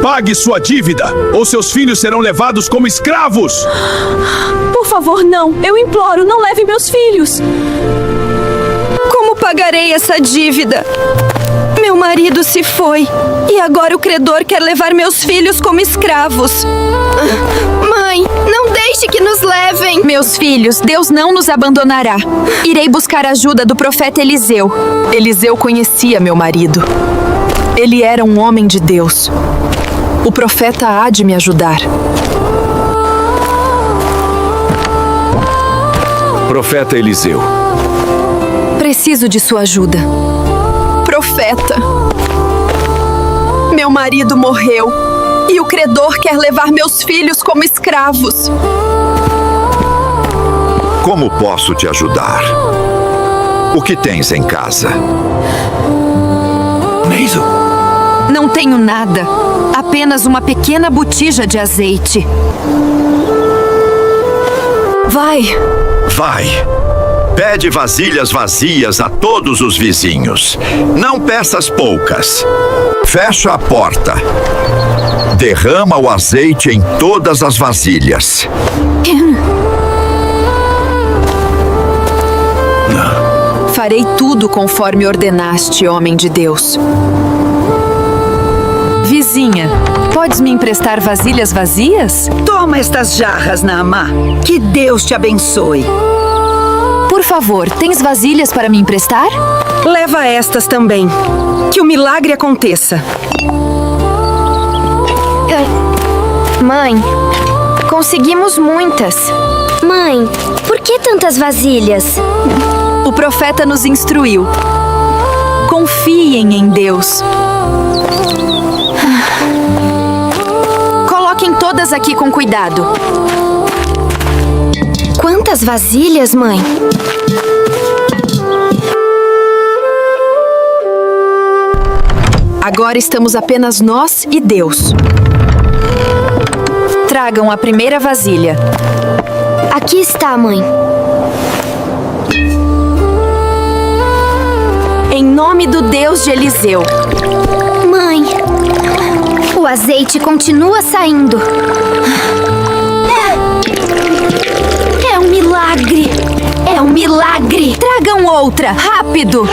Pague sua dívida, ou seus filhos serão levados como escravos! Por favor, não. Eu imploro, não leve meus filhos. Como pagarei essa dívida? Meu marido se foi. E agora o credor quer levar meus filhos como escravos. Mãe, não deixe que nos levem. Meus filhos, Deus não nos abandonará. Irei buscar a ajuda do profeta Eliseu. Eliseu conhecia meu marido. Ele era um homem de Deus. O profeta há de me ajudar. Profeta Eliseu. Preciso de sua ajuda. Profeta. Meu marido morreu. E o credor quer levar meus filhos como escravos. Como posso te ajudar? O que tens em casa? Maisel. Não tenho nada. Apenas uma pequena botija de azeite. Vai. Vai. Pede vasilhas vazias a todos os vizinhos. Não peças poucas. Fecha a porta. Derrama o azeite em todas as vasilhas. Farei tudo conforme ordenaste, homem de Deus. Vizinha, podes me emprestar vasilhas vazias? Toma estas jarras, Naamã. Que Deus te abençoe. Por favor, tens vasilhas para me emprestar? Leva estas também. Que o milagre aconteça. Mãe, conseguimos muitas. Mãe, por que tantas vasilhas? O profeta nos instruiu. Confiem em Deus. Coloquem todas aqui com cuidado. Quantas vasilhas, mãe? Agora estamos apenas nós e Deus. Tragam a primeira vasilha. Aqui está, mãe. Em nome do Deus de Eliseu. Mãe, o azeite continua saindo. É um milagre! É um milagre! Tragam outra, rápido!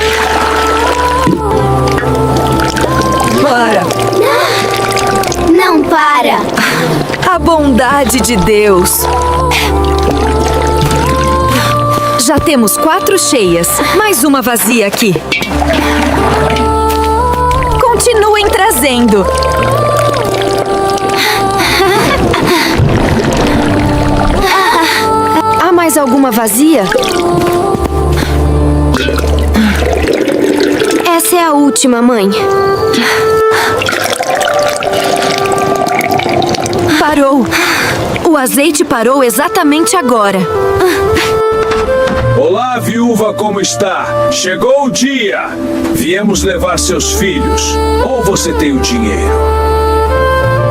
Para! Não para! A bondade de Deus. Já temos 4 cheias. Mais uma vazia aqui. Continuem trazendo. Há mais alguma vazia? Essa é a última, mãe. Parou. O azeite parou exatamente agora. Olá, viúva, como está? Chegou o dia! Viemos levar seus filhos. Ou você tem o dinheiro?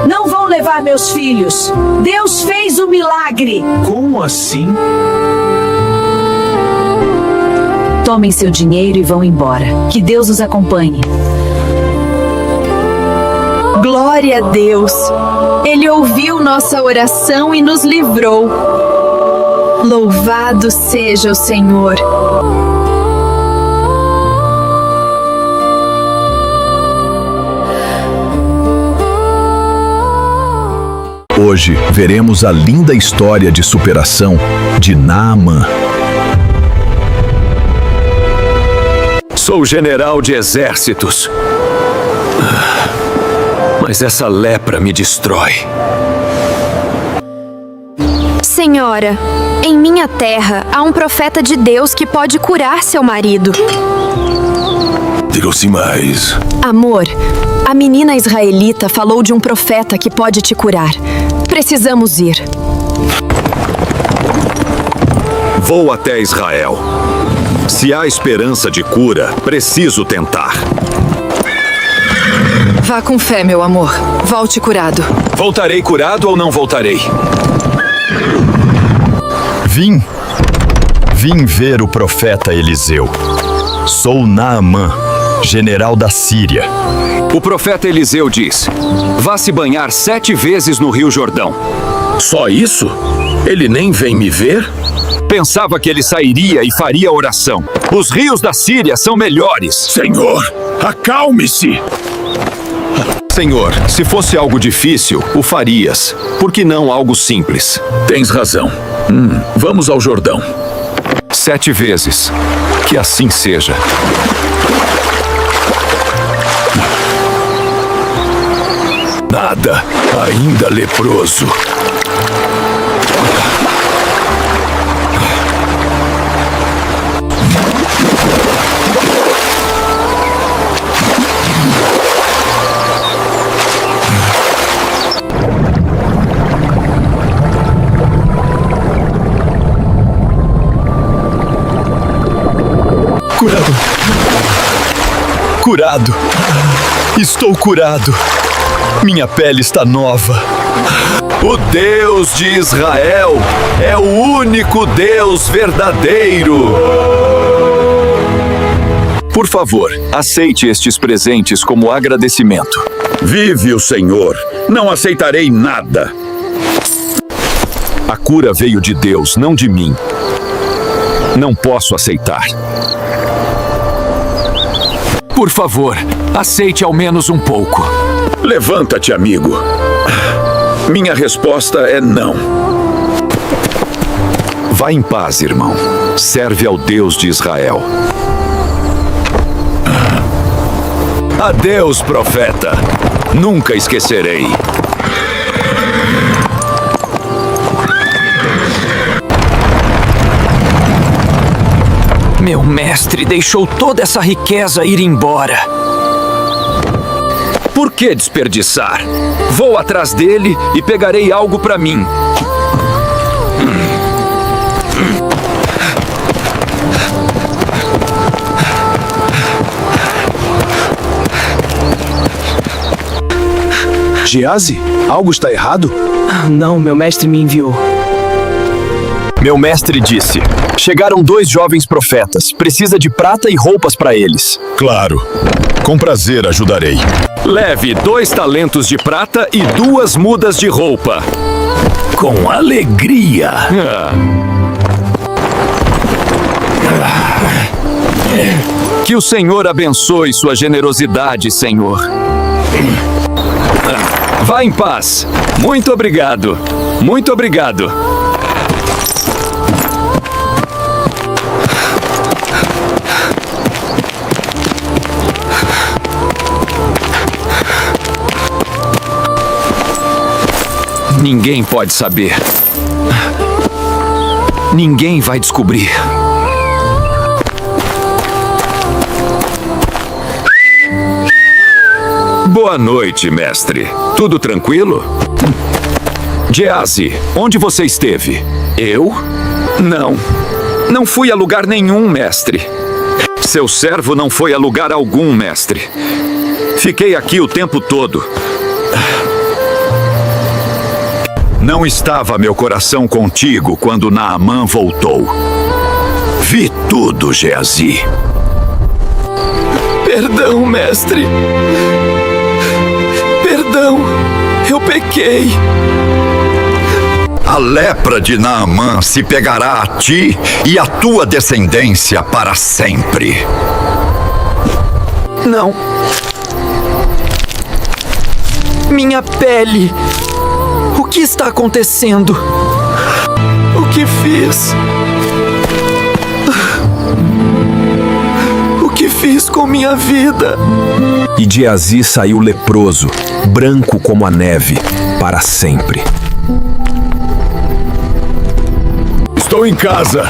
Não vão levar meus filhos. Deus fez o milagre. Como assim? Tomem seu dinheiro e vão embora. Que Deus os acompanhe. Glória a Deus! Ele ouviu nossa oração e nos livrou. Louvado seja o Senhor! Hoje veremos a linda história de superação de Naamã. Sou general de exércitos. Mas essa lepra me destrói. Senhora, em minha terra há um profeta de Deus que pode curar seu marido. Digam-se mais. Amor, a menina israelita falou de um profeta que pode te curar. Precisamos ir. Vou até Israel. Se há esperança de cura, preciso tentar. Vá com fé, meu amor. Volte curado. Voltarei curado ou não voltarei? Vim ver o profeta Eliseu. Sou Naamã, general da Síria. O profeta Eliseu diz: vá se banhar 7 vezes no Rio Jordão. Só isso? Ele nem vem me ver? Pensava que ele sairia e faria oração. Os rios da Síria são melhores. Senhor, acalme-se! Senhor, se fosse algo difícil, o farias. Por que não algo simples? Tens razão. Vamos ao Jordão. 7 vezes. Que assim seja. Nada, ainda leproso. Curado. Curado. Estou curado. Minha pele está nova. O Deus de Israel é o único Deus verdadeiro. Por favor, aceite estes presentes como agradecimento. Vive o Senhor, não aceitarei nada. A cura veio de Deus, não de mim. Não posso aceitar. Por favor, aceite ao menos um pouco. Levanta-te, amigo. Minha resposta é não. Vá em paz, irmão. Serve ao Deus de Israel. Adeus, profeta. Nunca esquecerei. Meu mestre deixou toda essa riqueza ir embora. Por que desperdiçar? Vou atrás dele e pegarei algo para mim. Geazi, algo está errado? Não, meu mestre me enviou. Meu mestre disse: chegaram 2 jovens profetas. Precisa de prata e roupas para eles. Claro. Com prazer ajudarei. Leve 2 talentos de prata e 2 mudas de roupa. Com alegria. Que o Senhor abençoe sua generosidade, Senhor. Vá em paz. Muito obrigado. Muito obrigado. Ninguém pode saber. Ninguém vai descobrir. Boa noite, mestre. Tudo tranquilo? Geazi, onde você esteve? Eu? Não. Não fui a lugar nenhum, mestre. Seu servo não foi a lugar algum, mestre. Fiquei aqui o tempo todo. Não estava meu coração contigo quando Naamã voltou. Vi tudo, Geazi. Perdão, mestre. Perdão, eu pequei. A lepra de Naamã se pegará a ti e a tua descendência para sempre. Não. Minha pele. O que está acontecendo? O que fiz? O que fiz com minha vida? E Geazi saiu leproso, branco como a neve, para sempre. Estou em casa.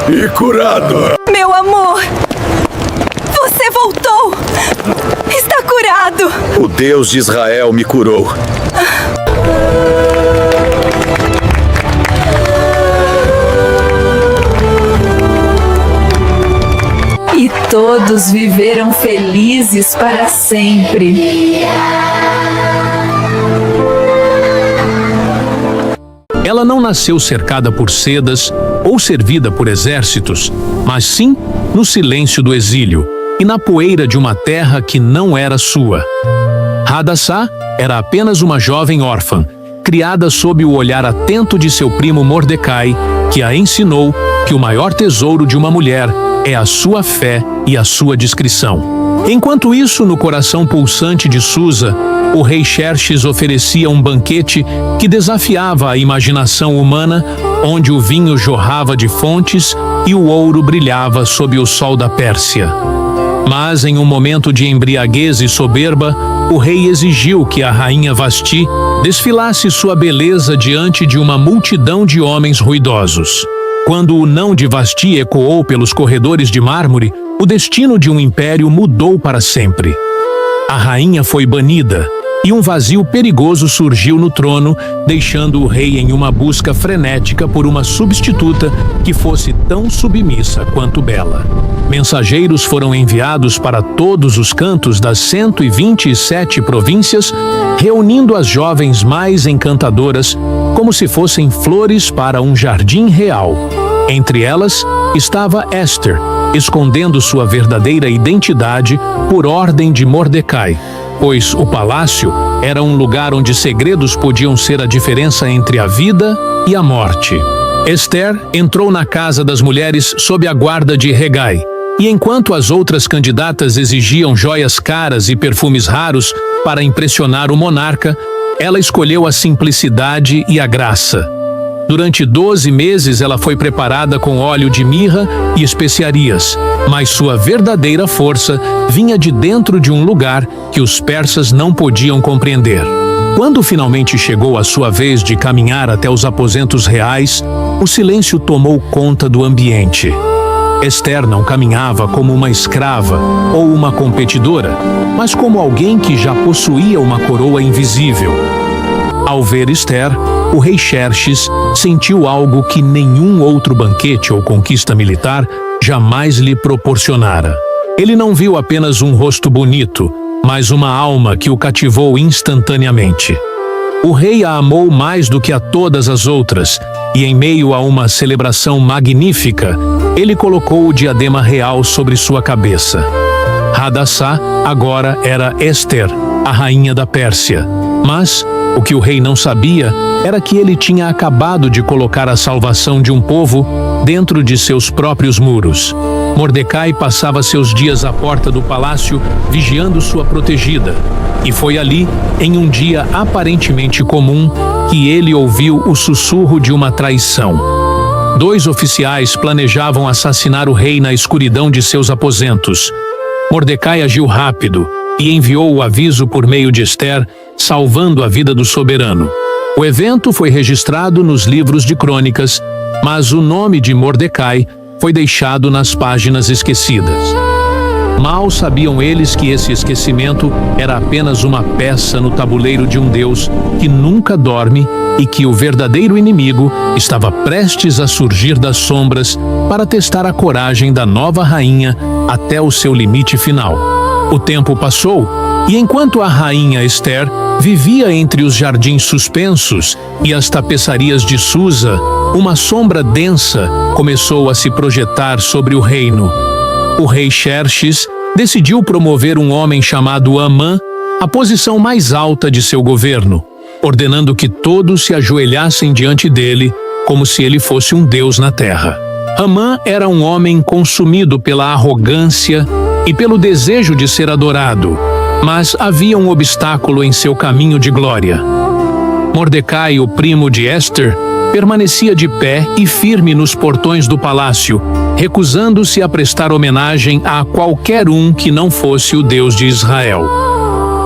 E curado. Meu amor! Você voltou! Está curado! O Deus de Israel me curou. E todos viveram felizes para sempre. Ela não nasceu cercada por sedas ou servida por exércitos, mas sim no silêncio do exílio e na poeira de uma terra que não era sua. Hadassah era apenas uma jovem órfã, criada sob o olhar atento de seu primo Mordecai, que a ensinou que o maior tesouro de uma mulher é a sua fé e a sua discrição. Enquanto isso, no coração pulsante de Susa, o rei Xerxes oferecia um banquete que desafiava a imaginação humana, onde o vinho jorrava de fontes e o ouro brilhava sob o sol da Pérsia. Mas, em um momento de embriaguez e soberba, o rei exigiu que a rainha Vasti desfilasse sua beleza diante de uma multidão de homens ruidosos. Quando o não de Vasti ecoou pelos corredores de mármore, o destino de um império mudou para sempre. A rainha foi banida, e um vazio perigoso surgiu no trono, deixando o rei em uma busca frenética por uma substituta que fosse tão submissa quanto bela. Mensageiros foram enviados para todos os cantos das 127 províncias, reunindo as jovens mais encantadoras como se fossem flores para um jardim real. Entre elas estava Esther, escondendo sua verdadeira identidade por ordem de Mordecai, pois o palácio era um lugar onde segredos podiam ser a diferença entre a vida e a morte. Esther entrou na casa das mulheres sob a guarda de Hegai, e enquanto as outras candidatas exigiam joias caras e perfumes raros para impressionar o monarca, ela escolheu a simplicidade e a graça. Durante 12 meses ela foi preparada com óleo de mirra e especiarias, mas sua verdadeira força vinha de dentro de um lugar que os persas não podiam compreender. Quando finalmente chegou a sua vez de caminhar até os aposentos reais, o silêncio tomou conta do ambiente. Esther não caminhava como uma escrava ou uma competidora, mas como alguém que já possuía uma coroa invisível. Ao ver Esther, o rei Xerxes sentiu algo que nenhum outro banquete ou conquista militar jamais lhe proporcionara. Ele não viu apenas um rosto bonito, mas uma alma que o cativou instantaneamente. O rei a amou mais do que a todas as outras, e em meio a uma celebração magnífica, ele colocou o diadema real sobre sua cabeça. Hadassah agora era Esther, a rainha da Pérsia. Mas o que o rei não sabia era que ele tinha acabado de colocar a salvação de um povo dentro de seus próprios muros. Mordecai passava seus dias à porta do palácio vigiando sua protegida. E foi ali, em um dia aparentemente comum, que ele ouviu o sussurro de uma traição. 2 oficiais planejavam assassinar o rei na escuridão de seus aposentos. Mordecai agiu rápido e enviou o aviso por meio de Esther, salvando a vida do soberano. O evento foi registrado nos livros de crônicas, mas o nome de Mordecai foi deixado nas páginas esquecidas. Mal sabiam eles que esse esquecimento era apenas uma peça no tabuleiro de um Deus que nunca dorme e que o verdadeiro inimigo estava prestes a surgir das sombras para testar a coragem da nova rainha até o seu limite final. O tempo passou, e enquanto a rainha Esther vivia entre os jardins suspensos e as tapeçarias de Susa, uma sombra densa começou a se projetar sobre o reino. O rei Xerxes decidiu promover um homem chamado Amã à posição mais alta de seu governo, ordenando que todos se ajoelhassem diante dele como se ele fosse um deus na terra. Amã era um homem consumido pela arrogância e pelo desejo de ser adorado, mas havia um obstáculo em seu caminho de glória. Mordecai, o primo de Esther, permanecia de pé e firme nos portões do palácio, recusando-se a prestar homenagem a qualquer um que não fosse o Deus de Israel.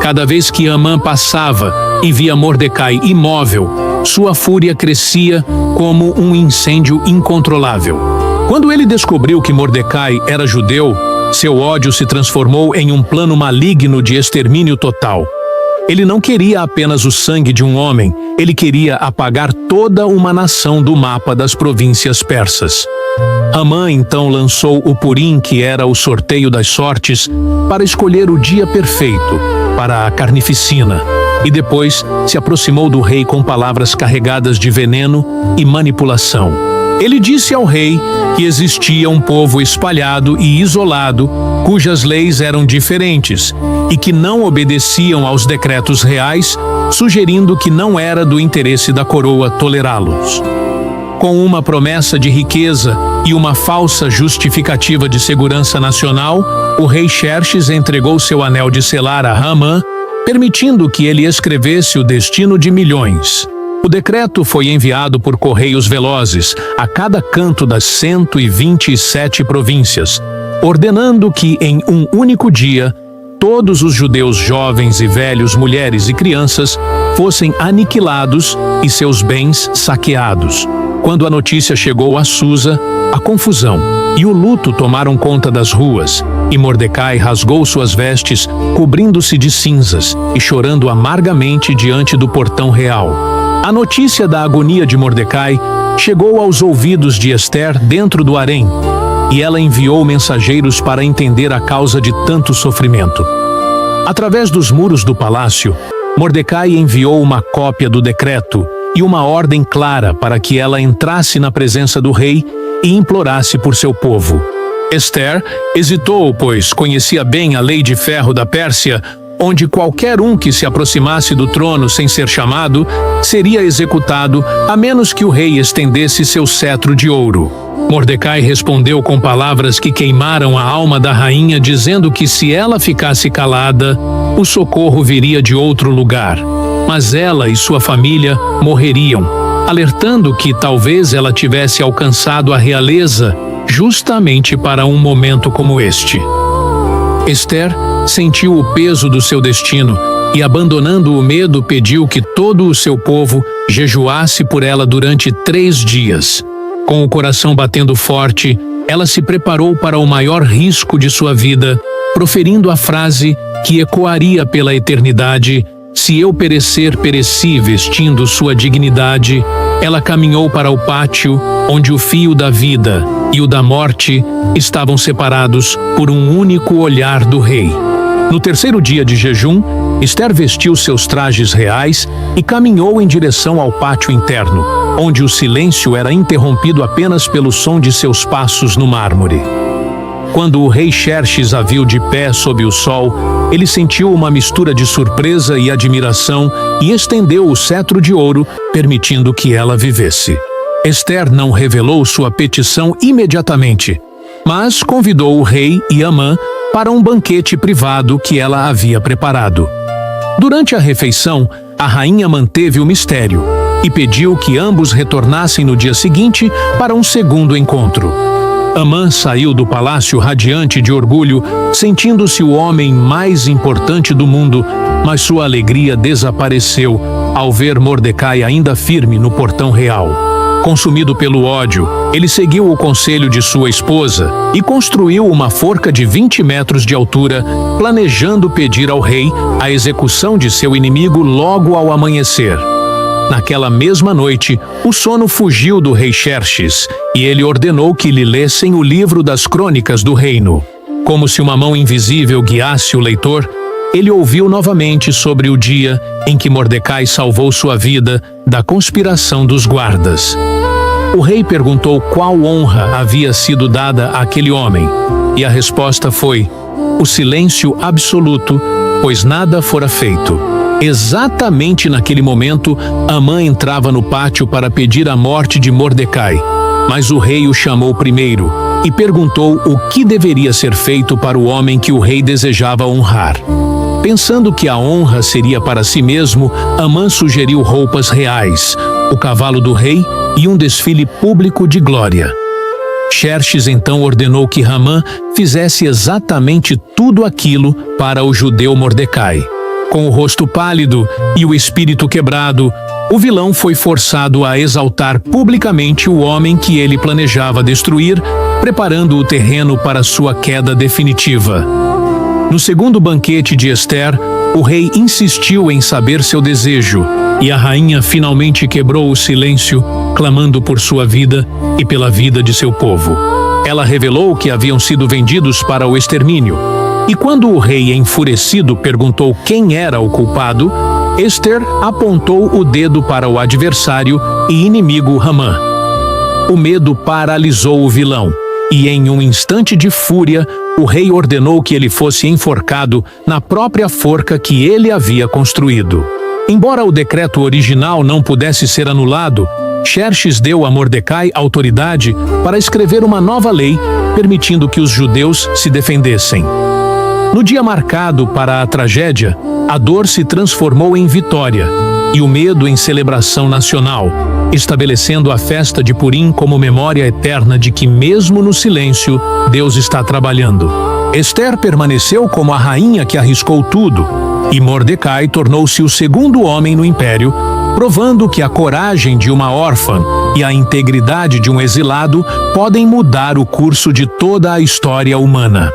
Cada vez que Amã passava e via Mordecai imóvel, sua fúria crescia como um incêndio incontrolável. Quando ele descobriu que Mordecai era judeu, seu ódio se transformou em um plano maligno de extermínio total. Ele não queria apenas o sangue de um homem, ele queria apagar toda uma nação do mapa das províncias persas. Amã então lançou o Purim, que era o sorteio das sortes, para escolher o dia perfeito para a carnificina, e depois se aproximou do rei com palavras carregadas de veneno e manipulação. Ele disse ao rei que existia um povo espalhado e isolado, cujas leis eram diferentes e que não obedeciam aos decretos reais, sugerindo que não era do interesse da coroa tolerá-los. Com uma promessa de riqueza e uma falsa justificativa de segurança nacional, o rei Xerxes entregou seu anel de selar a Amã, permitindo que ele escrevesse o destino de milhões. O decreto foi enviado por correios velozes a cada canto das 127 províncias, ordenando que em um único dia todos os judeus jovens e velhos, mulheres e crianças fossem aniquilados e seus bens saqueados. Quando a notícia chegou a Susa, a confusão e o luto tomaram conta das ruas, e Mordecai rasgou suas vestes, cobrindo-se de cinzas e chorando amargamente diante do portão real. A notícia da agonia de Mordecai chegou aos ouvidos de Ester dentro do harém, e ela enviou mensageiros para entender a causa de tanto sofrimento. Através dos muros do palácio, Mordecai enviou uma cópia do decreto e uma ordem clara para que ela entrasse na presença do rei e implorasse por seu povo. Ester hesitou, pois conhecia bem a lei de ferro da Pérsia, onde qualquer um que se aproximasse do trono sem ser chamado seria executado, a menos que o rei estendesse seu cetro de ouro. Mordecai respondeu com palavras que queimaram a alma da rainha, dizendo que se ela ficasse calada, o socorro viria de outro lugar, mas ela e sua família morreriam, alertando que talvez ela tivesse alcançado a realeza justamente para um momento como este. Ester sentiu o peso do seu destino e, abandonando o medo, pediu que todo o seu povo jejuasse por ela durante 3 dias. Com o coração batendo forte, ela se preparou para o maior risco de sua vida, proferindo a frase que ecoaria pela eternidade: "Se eu perecer, pereci vestindo sua dignidade." Ela caminhou para o pátio, onde o fio da vida e o da morte estavam separados por um único olhar do rei. No 3º dia de jejum, Ester vestiu seus trajes reais e caminhou em direção ao pátio interno, onde o silêncio era interrompido apenas pelo som de seus passos no mármore. Quando o rei Xerxes a viu de pé sob o sol, ele sentiu uma mistura de surpresa e admiração e estendeu o cetro de ouro, permitindo que ela vivesse. Ester não revelou sua petição imediatamente, mas convidou o rei e Amã para um banquete privado que ela havia preparado. Durante a refeição, a rainha manteve o mistério e pediu que ambos retornassem no dia seguinte para um segundo encontro. Amã saiu do palácio radiante de orgulho, sentindo-se o homem mais importante do mundo, mas sua alegria desapareceu ao ver Mordecai ainda firme no portão real. Consumido pelo ódio, ele seguiu o conselho de sua esposa e construiu uma forca de 20 metros de altura, planejando pedir ao rei a execução de seu inimigo logo ao amanhecer. Naquela mesma noite, o sono fugiu do rei Xerxes e ele ordenou que lhe lessem o livro das crônicas do reino. Como se uma mão invisível guiasse o leitor, ele ouviu novamente sobre o dia em que Mordecai salvou sua vida da conspiração dos guardas. O rei perguntou qual honra havia sido dada àquele homem, e a resposta foi: o silêncio absoluto, pois nada fora feito. Exatamente naquele momento, Amã entrava no pátio para pedir a morte de Mordecai, mas o rei o chamou primeiro e perguntou o que deveria ser feito para o homem que o rei desejava honrar. Pensando que a honra seria para si mesmo, Amã sugeriu roupas reais, o cavalo do rei e um desfile público de glória. Xerxes então ordenou que Amã fizesse exatamente tudo aquilo para o judeu Mordecai. Com o rosto pálido e o espírito quebrado, o vilão foi forçado a exaltar publicamente o homem que ele planejava destruir, preparando o terreno para sua queda definitiva. No segundo banquete de Ester, O rei insistiu em saber seu desejo, e a rainha finalmente quebrou o silêncio, clamando por sua vida e pela vida de seu povo. Ela revelou que haviam sido vendidos para o extermínio. E quando o rei, enfurecido, perguntou quem era o culpado, Ester apontou o dedo para o adversário e inimigo Hamã. O medo paralisou o vilão, e em um instante de fúria, o rei ordenou que ele fosse enforcado na própria forca que ele havia construído. Embora o decreto original não pudesse ser anulado, Xerxes deu a Mordecai autoridade para escrever uma nova lei, permitindo que os judeus se defendessem. No dia marcado para a tragédia, a dor se transformou em vitória e o medo em celebração nacional, estabelecendo a festa de Purim como memória eterna de que, mesmo no silêncio, Deus está trabalhando. Ester permaneceu como a rainha que arriscou tudo, e Mordecai tornou-se o segundo homem no império, provando que a coragem de uma órfã e a integridade de um exilado podem mudar o curso de toda a história humana.